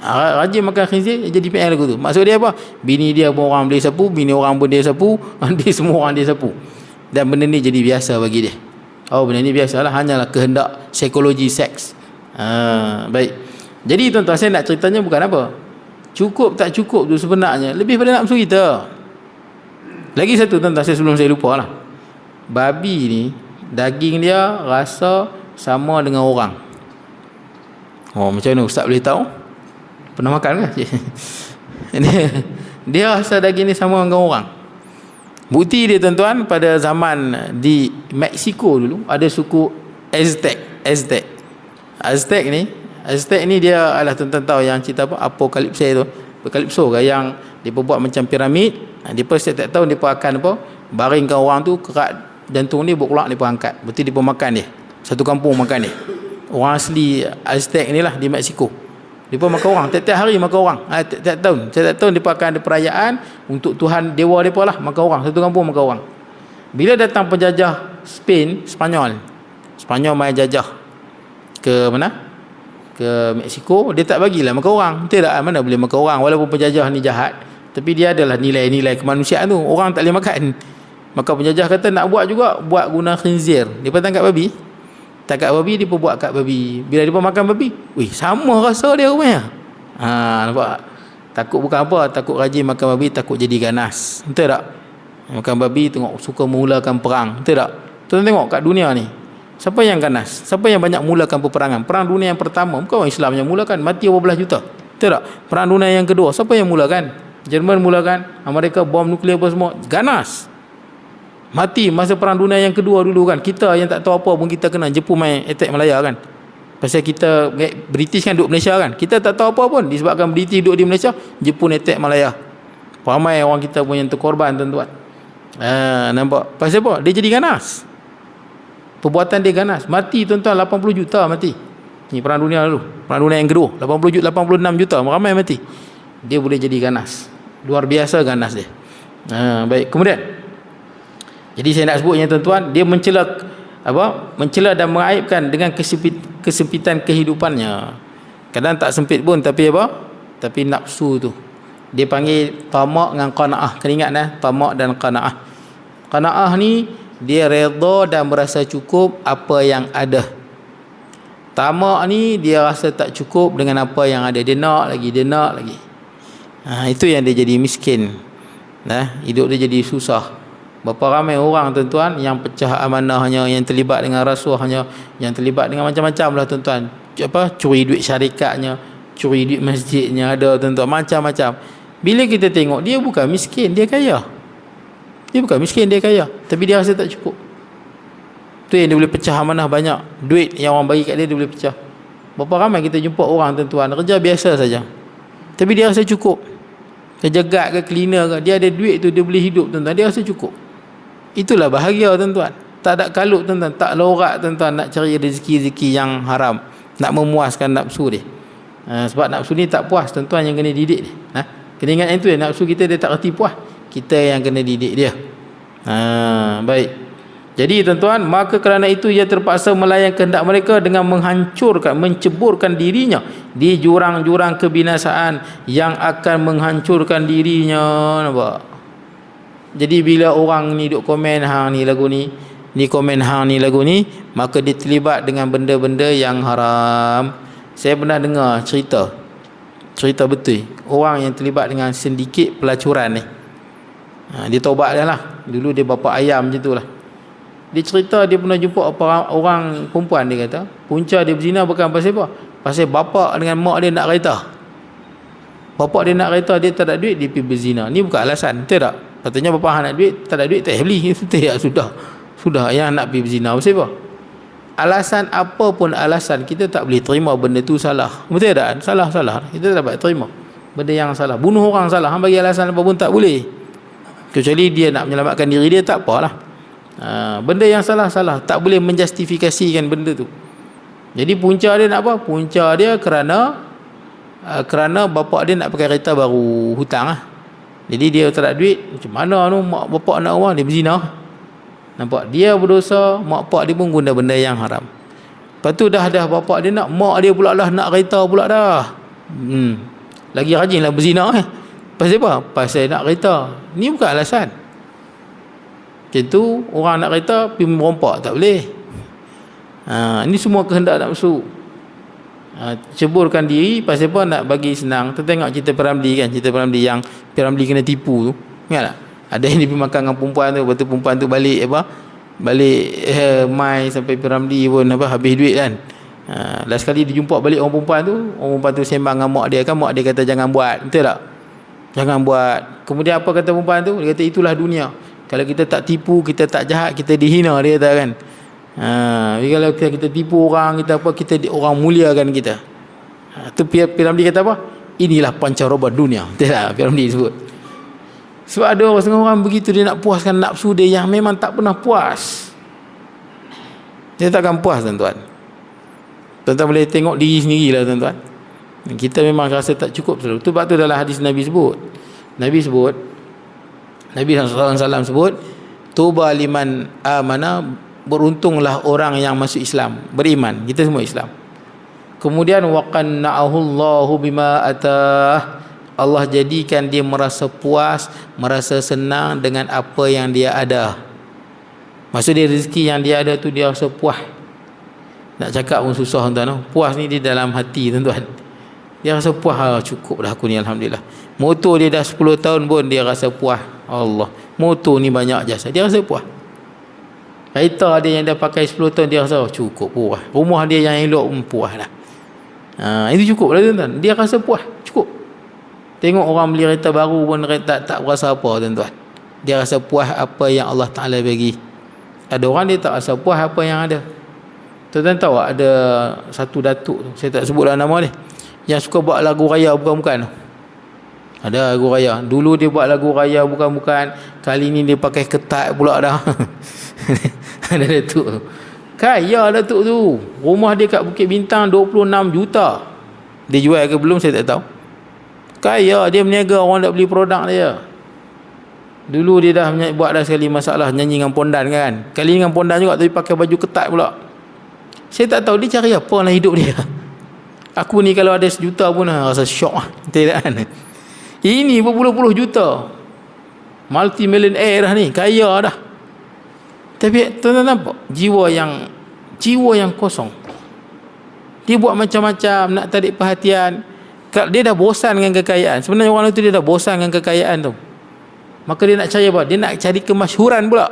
Rajin makan khinzir, jadi PL aku tu. Maksud dia apa? Bini dia pun orang boleh sapu, bini orang pun dia sapu, dia semua orang dia sapu. Dan benda ni jadi biasa bagi dia. Benda ni biasalah, hanyalah kehendak psikologi seks. Baik. Jadi tuan-tuan, saya nak ceritanya bukan apa, cukup tak cukup tu sebenarnya lebih pada nafsu kita. Lagi satu tuan-tuan, sebelum saya lupa lah. Babi ni daging dia rasa sama dengan orang. Oh, macam mana ustaz boleh tahu? Pernah makan ke? Dia rasa daging ni sama dengan orang. Bukti dia tuan-tuan, pada zaman di Mexico dulu ada suku Aztec ni dia adalah, tuan-tuan tahu yang cerita apa, Apokalipso ke, yang dia buat macam piramid. Dia setiap tahun dia akan apa, baringkan orang tu, kerat jantung dia berkeluar, dia angkat. Berarti dia makan dia. Satu kampung makan dia. Orang asli Aztec ni lah di Mexico. Dia pun makan orang, tiap-tiap hari makan orang. Tiap tahun dia akan ada perayaan untuk Tuhan dewa dia lah, makan orang, satu kampung makan orang. Bila datang penjajah Spanyol main jajah ke mana? Ke Mexico, dia tak bagilah makan orang. Betul tak? Mana boleh makan orang, walaupun penjajah ni jahat, tapi dia adalah nilai-nilai kemanusiaan tu. Orang tak boleh makan. Maka penjajah kata nak buat juga, buat guna khinzir. Dia tangkap babi. Tangkap babi, dia pun buat kat babi. Bila dia pun makan babi, wih, sama rasa dia rupanya. Nampak? Takut bukan apa, takut rajin makan babi, takut jadi ganas. Betul tak? Makan babi tengok suka memulakan perang. Betul tak? Tuan tengok kat dunia ni, siapa yang ganas? Siapa yang banyak mulakan peperangan? Perang dunia yang pertama, bukan orang Islam yang mulakan, mati berapa belas juta. Betul tak? Perang dunia yang kedua, siapa yang mulakan? Jerman mulakan, Amerika bom nuklear apa semua, ganas. Mati masa perang dunia yang kedua dulu kan. Kita yang tak tahu apa pun kita kena, Jepun main attack Malaya kan. Pasal kita British kan duduk Malaysia kan. Kita tak tahu apa pun, disebabkan British duduk di Malaysia, Jepun attack Malaya. Ramai orang kita pun yang terkorban, tuan-tuan. Nampak? Pasal apa? Dia jadi ganas. Perbuatan dia ganas. Mati, tuan-tuan, 80 juta mati. Ni perang dunia dulu. Perang dunia yang kedua, 86 juta ramai mati. Dia boleh jadi ganas. Luar biasa ganas dia. Baik, kemudian jadi saya nak sebutnya, tuan-tuan, dia mencela dan mengaibkan dengan kesempitan kehidupannya. Kadang tak sempit pun, tapi tapi nafsu tu. Dia panggil tamak dengan qanaah. Kena ingat tamak dan qanaah. Qanaah ni dia redha dan merasa cukup apa yang ada. Tamak ni dia rasa tak cukup dengan apa yang ada. Dia nak lagi. Itu yang dia jadi miskin. Hidup dia jadi susah. Berapa ramai orang, tuan-tuan, yang pecah amanahnya, yang terlibat dengan rasuahnya, yang terlibat dengan macam-macam lah, tuan-tuan. Curi duit syarikatnya, curi duit masjidnya, ada, tuan-tuan, macam-macam. Bila kita tengok, dia bukan miskin, dia kaya. Tapi dia rasa tak cukup. Tu yang dia boleh pecah amanah banyak. Duit yang orang bagi kat dia boleh pecah. Berapa ramai kita jumpa orang, tuan-tuan, kerja biasa saja, tapi dia rasa cukup. Kerja guard ke, cleaner ke, dia ada duit tu, dia boleh hidup, tuan-tuan, dia rasa cukup. Itulah bahagia, tuan-tuan. Tak ada kalut, tuan-tuan, tak lorak, tuan-tuan, nak cari rezeki-rezeki yang haram, nak memuaskan nafsu dia. Sebab nafsu ni tak puas, tuan-tuan, yang kena didik dia. Kena ingat yang tu, nafsu kita dia tak reti puas, kita yang kena didik dia. Baik. Jadi, tuan-tuan, maka kerana itu ia terpaksa melayan kehendak mereka dengan menceburkan dirinya di jurang-jurang kebinasaan yang akan menghancurkan dirinya. Nampak? Jadi bila orang ni duk komen hang ni lagu ni komen hang ni lagu ni, maka dia terlibat dengan benda-benda yang haram. Saya pernah dengar cerita betul orang yang terlibat dengan sindiket pelacuran ni. Dia taubat dah lah. Dulu dia bapa ayam macam tu lah. Dia cerita dia pernah jumpa orang perempuan, dia kata punca dia berzina bukan pasal apa? Pasal bapa dengan mak dia nak kereta. Bapa dia nak kereta, dia tak ada duit, dia pergi berzina. Ni bukan alasan, betul tak? Katanya bapa nak duit, tak ada duit, tak beli. Sudah yang nak pergi berzina. Pasal apa? Alasan apa pun alasan, kita tak boleh terima benda tu salah. Betul tak? Salah. Kita tak dapat terima benda yang salah. Bunuh orang salah, hang bagi alasan apa pun tak boleh. Kecuali dia nak menyelamatkan diri dia, tak apalah. Benda yang salah, tak boleh menjustifikasikan benda tu. Jadi punca dia nak apa? Punca dia kerana bapa dia nak pakai kereta baru, hutang lah. Jadi dia tak ada duit, macam mana tu mak bapak nak orang, dia berzina. Nampak? Dia berdosa, mak pak dia pun guna benda yang haram. Lepas tu dah bapak dia nak, mak dia pula lah nak kereta pula dah. Lagi rajinlah berzina Pasal apa? Pasal nak kereta. Ni bukan alasan. Macam tu orang nak kereta pergi merompak tak boleh. Ini semua kehendak nafsu. Ceburkan diri pasal apa? Nak bagi senang. Kita tengok cerita Piramli kan, cerita Piramli yang Piramli kena tipu tu, ingat tak? Ada yang dia pergi makan dengan perempuan tu, lepas tu perempuan tu balik balik mai sampai Piramli pun habis duit kan. Last kali dia jumpa balik orang perempuan tu sembang dengan mak dia kan, mak dia kata jangan buat, betul tak? Jangan buat. Kemudian apa kata perempuan tu? Dia kata itulah dunia. Kalau kita tak tipu, kita tak jahat, kita dihina, dia kata kan. Kalau kita tipu orang, kita orang muliakan kita. Tu Piramli kata apa? Inilah pancaroba dunia. Betul tak? Piramli sebut. Sebab ada setengah orang begitu, dia nak puaskan nafsu dia yang memang tak pernah puas. Dia takkan puas, tuan-tuan. Tuan-tuan boleh tengok diri sendirilah, tuan-tuan. Kita memang rasa tak cukup selalu. Sebab tu dalam hadis Nabi sebut, Nabi SAW sebut, tuba liman amana, beruntunglah orang yang masuk Islam, beriman. Kita semua Islam. Kemudian waqanna'ahu Allahu bima atah, Allah jadikan dia merasa puas, merasa senang dengan apa yang dia ada. Maksud dia rezeki yang dia ada tu dia rasa puas. Nak cakap pun susah, tuan-tuan. Puas ni di dalam hati, tuan-tuan. Dia rasa puas, cukup dah aku ni, alhamdulillah. Motor dia dah 10 tahun pun dia rasa puas. Allah, motor ni banyak jasa, dia rasa puas. Kereta dia yang dah pakai 10 tahun dia rasa cukup puas. Rumah dia yang elok pun puas dah. Itu cukup lah, tuan-tuan. Dia rasa puas, cukup. Tengok orang beli kereta baru pun tak rasa apa, tuan-tuan. Dia rasa puas apa yang Allah Ta'ala bagi. Ada orang dia tak rasa puas apa yang ada. Tuan-tuan tahu ada satu datuk, saya tak sebutlah nama dia, yang suka buat lagu raya bukan-bukan. Ada lagu raya. Dulu dia buat lagu raya bukan-bukan, kali ni dia pakai ketat pula dah. Ada datuk. Kaya datuk tu. Rumah dia kat Bukit Bintang 26 juta. Dia jual ke belum saya tak tahu. Kaya, dia berniaga, orang nak beli produk dia. Dulu dia dah buat dah sekali masalah nyanyi dengan pondan kan. Kali dengan pondan juga tapi pakai baju ketat pula. Saya tak tahu dia cari apa dalam hidup dia. Aku ni kalau ada 1 juta pun rasa syok lah. Tidak kan? Ini berpuluh-puluh juta. Multi millionaire dah ni, kaya dah. Tapi tuan-tuan nampak jiwa yang kosong. Dia buat macam-macam nak tarik perhatian. Dia dah bosan dengan kekayaan. Sebenarnya orang itu dia dah bosan dengan kekayaan tu. Maka dia nak cari apa? Dia nak cari kemasyhuran pula.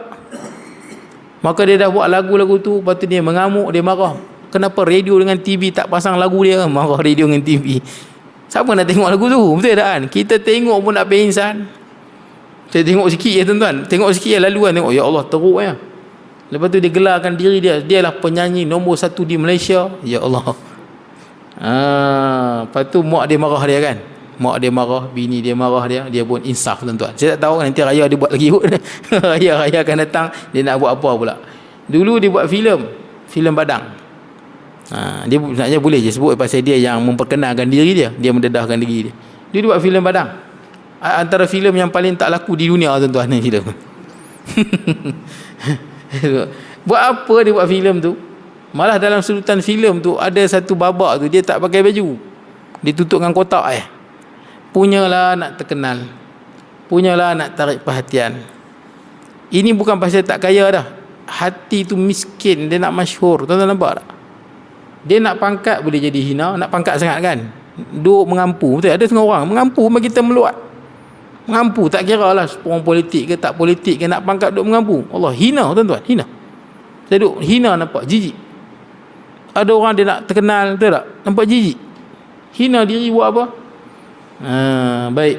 Maka dia dah buat lagu-lagu tu, lepas tu dia mengamuk, dia marah. Kenapa radio dengan TV tak pasang lagu dia? Marah radio dengan TV. Siapa nak tengok lagu tu? Betul tak kan? Kita tengok pun nak pingsan. Saya tengok sikit ya, tuan-tuan. Tengok sikit ya, lalu kan tengok, ya Allah, teruk ya. Lepas tu dia gelarkan diri dia, dialah penyanyi nombor 1 di Malaysia. Ya Allah. Lepas tu mak dia marah dia kan. Mak dia marah, bini dia marah dia pun insaf, tuan-tuan. Saya tak tahu nanti raya dia buat lagi kot. Raya akan datang, dia nak buat apa pula. Dulu dia buat filem badang. Dia sebenarnya boleh je sebut pasal dia yang memperkenalkan diri dia mendedahkan diri dia. Dia buat filem badang. Antara filem yang paling tak laku di dunia, tuan-tuan, ni filem. Buat apa dia buat filem tu? Malah dalam sedutan filem tu ada satu babak tu dia tak pakai baju. Dia tutup dengan kotak Punyalah nak terkenal. Punyalah nak tarik perhatian. Ini bukan pasal tak kaya dah. Hati tu miskin, dia nak masyhur. Tuan-tuan nampak tak? Dia nak pangkat boleh jadi hina, nak pangkat sangat kan. Duk mengampu. Betul? Ada setengah orang mengampu bagi kita meluat. Mengampu tak kira lah orang politik ke tak politik ke, nak pangkat duk mengampu. Allah, hina, tuan-tuan, hina. Saya duk hina, nampak jijik. Ada orang dia nak terkenal, betul tak? Nampak jijik. Hina diri buat apa? Baik.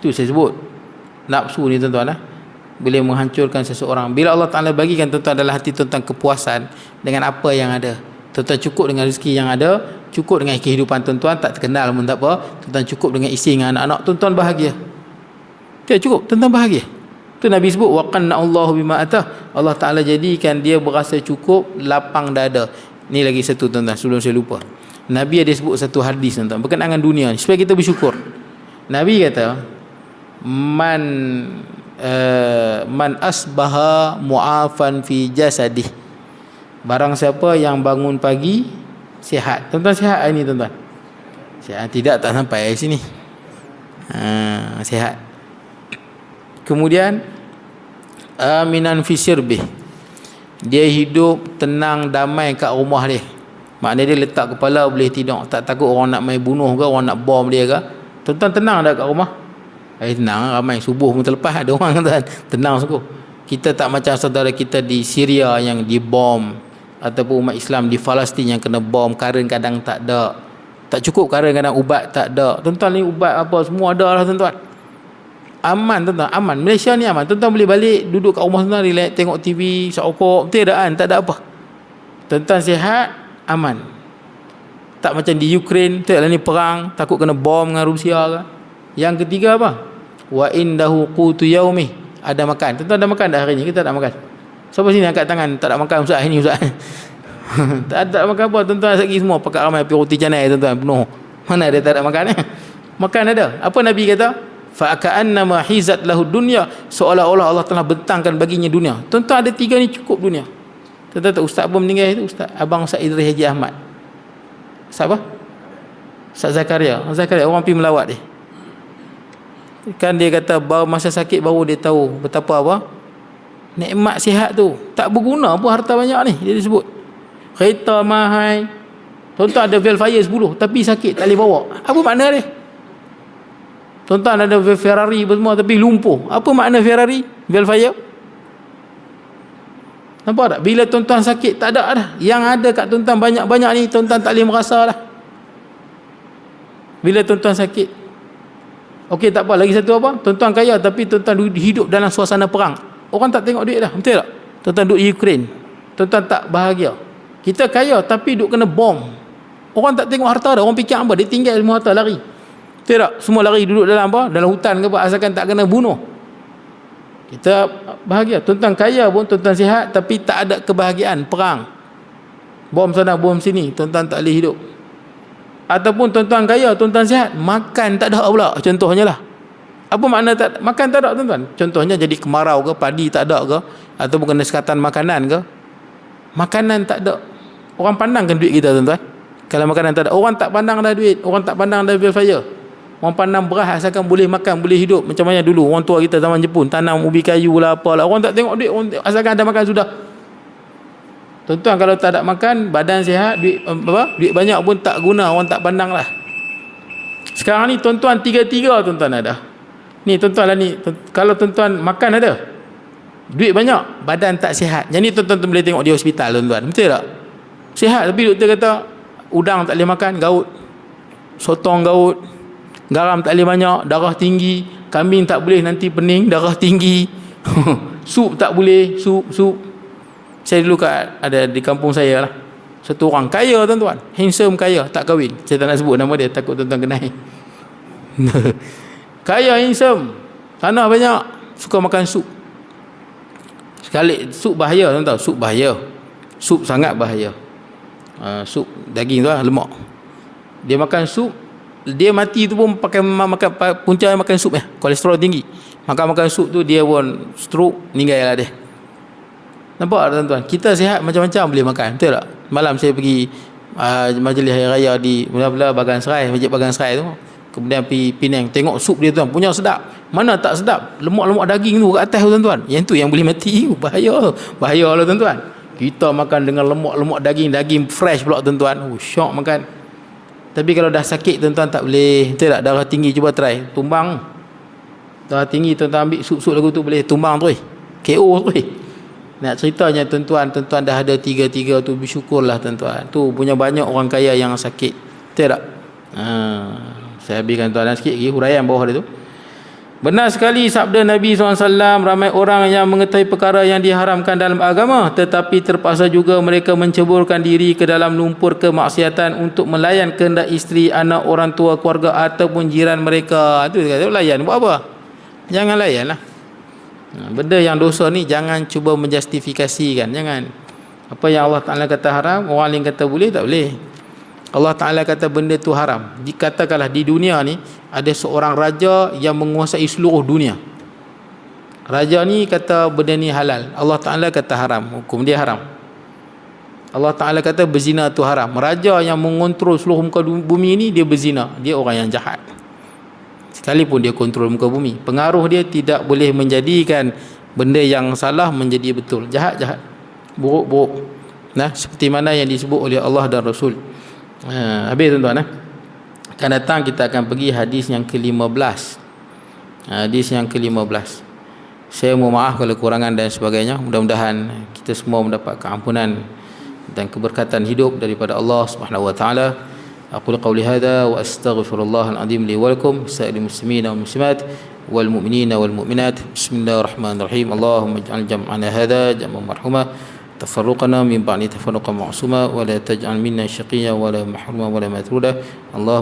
Itu saya sebut. Nafsu ni, tuan-tuan, boleh menghancurkan seseorang. Bila Allah Ta'ala bagikan tuan-tuan dalam hati tuan-tuan kepuasan dengan apa yang ada, tuan-tuan cukup dengan rezeki yang ada, cukup dengan kehidupan tuan-tuan, tak terkenal pun tak apa, tuan-tuan cukup dengan isteri dengan anak-anak, tuan-tuan bahagia. Ya, cukup, tuan-tuan bahagia. Tu Nabi sebut waqanna Allahu bima atah. Allah Ta'ala jadikan dia berasa cukup, lapang dada. Ni lagi satu, tuan-tuan, sebelum saya lupa. Nabi ada sebut satu hadis, tuan-tuan, berkenaan dengan dunia ni, supaya kita bersyukur. Nabi kata, man asbaha mu'afan fi jasadih. Barang siapa yang bangun pagi sihat. Tuan-tuan sihat hari ni, tuan-tuan? Sihat tidak, tak sampai hari sini. Sihat. Kemudian aminan fi sirbih. Dia hidup tenang damai kat rumah dia. Maknanya dia letak kepala boleh tidur, tak takut orang nak main bunuh ke, orang nak bom dia ke. Tuan-tuan tenang dah kat rumah. Tenang, ramai subuh pun terlepas ada orang, tuan. Tenang sungguh. Kita tak macam saudara kita di Syria yang dibom, ataupun umat Islam di Palestin yang kena bom, kadang-kadang tak ada. Tak cukup kadang-kadang ubat tak ada. Tuan-tuan ni ubat apa semua ada lah tuan-tuan. Aman tuan-tuan, aman. Malaysia ni aman. Tuan-tuan boleh balik duduk kat rumah tuan-tuan, relax, tengok TV, sokok, betul tak kan? Tak ada apa. Tuan-tuan sihat, aman. Tak macam di Ukraine, betul lah ni perang, takut kena bom dengan Rusia kan. Yang ketiga apa? Wa indahu qutu yaumih. Ada makan. Tuan-tuan ada makan dah hari ni? Kita tak makan. Siapa sini angkat tangan tak ada makan Ustaz hari ni Ustaz? tak ada makan apa tuan-tuan lagi semua pakai ramai api roti canai tuan-tuan penuh. Mana ada tak ada makan Makan ada. Apa Nabi kata? Fa ka'annama hizat lahu dunya, seolah-olah Allah telah bentangkan baginya dunia. Tuan-tuan ada 3 ni cukup dunia. Tuan-tuan tahu ustaz pun meninggal itu, ustaz abang Ustaz Idris Haji Ahmad. Ustaz apa? Ustaz Zakaria. Zakaria orang pergi melawat dia. Kan dia kata baru masa sakit baru dia tahu betapa apa? Nikmat sihat tu. Tak berguna pun harta banyak ni, dia disebut. Kereta mahal. Tuan-tuan ada Velfire 10 tapi sakit tak boleh bawa. Apa makna dia? Tuan-tuan ada Ferrari semua tapi lumpuh. Apa makna Ferrari? Velfire? Nampak tak? Bila tuan-tuan sakit tak ada dah. Yang ada kat tuan-tuan banyak-banyak ni tuan-tuan tak boleh merasa lah. Bila tuan-tuan sakit. Okey tak apa, lagi satu apa? Tuan-tuan kaya tapi tuan-tuan hidup dalam suasana perang. Orang tak tengok duit dah, betul tak? Tuan-tuan duduk Ukraine, tuan-tuan tak bahagia. Kita kaya tapi duduk kena bom. Orang tak tengok harta dah. Orang fikir apa? Dia tinggal semua harta lari. Betul tak? Semua lari duduk dalam apa? Dalam hutan ke apa? Asalkan tak kena bunuh. Kita bahagia. Tuan-tuan kaya pun, tuan-tuan sihat tapi tak ada kebahagiaan. Perang. Bom sana, bom sini. Tuan-tuan tak boleh hidup. Ataupun tuan-tuan kaya, tuan-tuan sihat, makan tak ada pula. Contohnya lah. Apa makna tak makan tak ada tuan-tuan? Contohnya jadi kemarau ke, padi tak ada ke, ataupun kena sekatan makanan ke. Makanan tak ada. Orang pandangkan duit kita tuan-tuan. Kalau makanan tak ada, orang tak pandang dah duit, orang tak pandang dah Velfire. Orang pandang beras asalkan boleh makan, boleh hidup. Macam mana dulu orang tua kita zaman Jepun tanam ubi kayu lah apalah. Orang tak tengok duit, orang asalkan ada makan sudah. Tuan-tuan kalau tak ada makan, badan sihat, duit apa? Duit banyak pun tak guna, orang tak pandang lah. Sekarang ni tuan-tuan tiga-tiga tuan-tuan ada. Ni tuan-tuan lah ni, kalau tuan-tuan makan ada, duit banyak, badan tak sihat. Yang ni tuan-tuan boleh tengok di hospital tuan-tuan. Betul tak? Sihat tapi doktor kata udang tak boleh makan, gaut. Sotong gaut. Garam tak boleh banyak, darah tinggi. Kambing tak boleh nanti pening, darah tinggi. Sup tak boleh, sup. Saya dulu ada di kampung saya lah. Satu orang kaya tuan-tuan, handsome kaya, tak kahwin. Saya tak nak sebut nama dia, takut tuan-tuan kenal. Kaya handsome, tanah banyak, suka makan sup. Sekali sup bahaya tuan-tuan, sup bahaya. Sup sangat bahaya. Sup daging tu lah, lemak. Dia makan sup, dia mati tu pun pakai makan punca makan sup kolesterol tinggi. Makan sup tu dia pun stroke, meninggal lah dia. Nampak tuan-tuan? Kita sihat macam-macam boleh makan, betul tak? Malam saya pergi majlis hari raya di mula-mula Bagan Serai, Masjid Bagan Serai tu. Kemudian pergi Penang, tengok sup dia tuan, punya sedap. Mana tak sedap? Lemak-lemak daging tu kat atas tu tuan-tuan. Yang tu yang boleh mati. Bahaya. Bahaya lah tuan-tuan. Kita makan dengan lemak-lemak daging fresh pula tuan-tuan. Syok makan. Tapi kalau dah sakit tuan-tuan tak boleh. Betul tak? Darah tinggi cuba try. Tumbang. Darah tinggi tuan-tuan ambil sup-sup lagu tu boleh tumbang tu. KO tu. Nak ceritanya tuan-tuan dah ada 3 tu, bersyukurlah tuan-tuan. Tu punya banyak orang kaya yang sakit. Betul tak? Saya habiskan tuan-tuan sikit lagi huraian bawah dia tu. Benar sekali sabda Nabi SAW, ramai orang yang mengetahui perkara yang diharamkan dalam agama, tetapi terpaksa juga mereka menceburkan diri ke dalam lumpur kemaksiatan untuk melayan kehendak isteri, anak, orang tua, keluarga ataupun jiran mereka. Itu kata layan, buat apa? Jangan layan lah. Benda yang dosa ni jangan cuba menjustifikasikan. Jangan. Apa yang Allah Ta'ala kata haram, orang lain kata boleh, tak boleh. Allah Ta'ala kata benda tu haram. Dikatakanlah di dunia ni ada seorang raja yang menguasai seluruh dunia. Raja ni kata benda ni halal, Allah Ta'ala kata haram, hukum dia haram. Allah Ta'ala kata berzina tu haram. Raja yang mengontrol seluruh muka bumi ni dia berzina, dia orang yang jahat. Sekalipun dia kontrol muka bumi, pengaruh dia tidak boleh menjadikan benda yang salah menjadi betul. Jahat, buruk. Nah, seperti mana yang disebut oleh Allah dan Rasul. Habis tuan-tuan. Akan datang kita akan pergi hadis yang ke-15. Hadis yang ke-15. Saya mohon maaf kalau kekurangan dan sebagainya. Mudah-mudahan kita semua mendapat keampunan dan keberkatan hidup daripada Allah Subhanahu wa taala. Aqulu qawli hadha wa astaghfirullah al-azim li wa lakum sa'il muslimina wal muslimat wal mu'minina wal mu'minat. Bismillahirrahmanirrahim. Allahumma ij'al jam'ana hadha jam'an marhuma tafarruqana min ba'di tafarruqan ma'suma wa la taj'al minna shaqiyyan wa la mahruma wa la matruda. Allah